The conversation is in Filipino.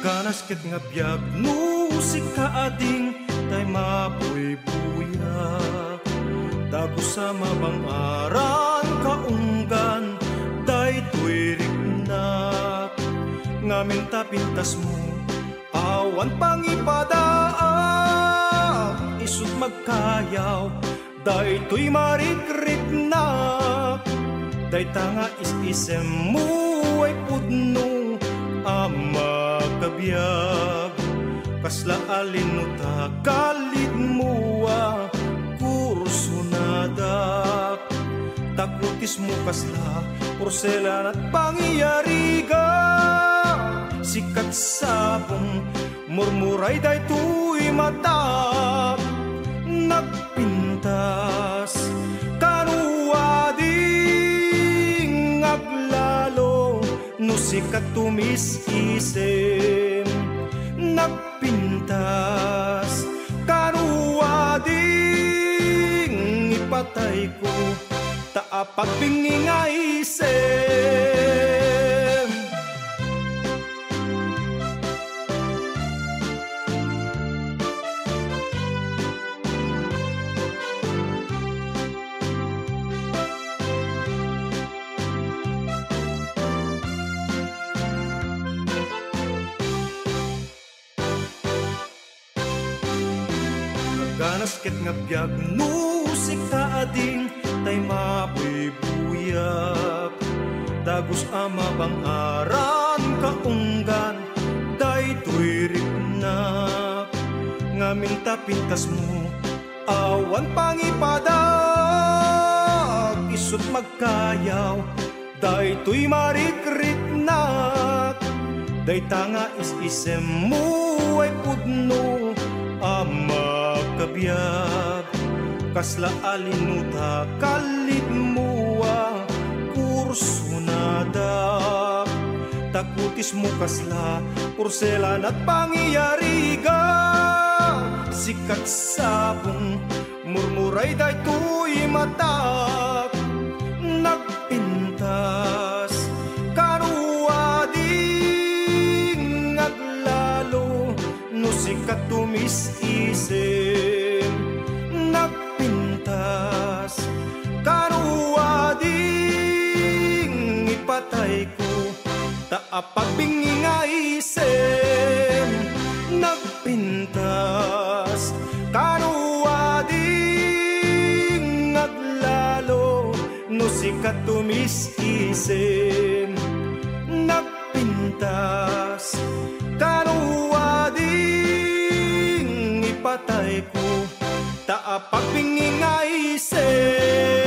Ganas ket nga biag no si kaading tay mapuy-buyak dago sa mabangaran kaunggan day tuwiriknak ngamin tapintas mo awan pangipadaak isut magkayaw day tuy marikriknak day tanga is-isem mo ay pudno ama kabiyag kasla alinuta kalit mua kurso nadak takutis mo kasla porselan at pangyariga sikat sabong murmuray day tuy matap nagpintas kanuading aglalo no sikat tumis-isem nagpintas kanuading ipatay ko taapat pingingaisem ganas ket nga biag no si kaading tay mapuy-buyak dagos ama bangaran kaunggan day tuwiriknak ngamin tapintas mo awan pangipadag isut magkayaw day tuy marikriknak day tanga is-isem mo ay pudno ama kabiyag kasla alinuta kalit mua kurso nadak takutis mo kasla porselan at pangyariga sikat sabong murmuray day tuy matak nagpintas kanuading aglalo no sikat tumis-isem nagpintas kanuading ipatay ko taapat pingingaisem nagpintas kanuading aglalo no sikat tumis-isem nagpintas kanuading ipatay ko taapat pingingaisem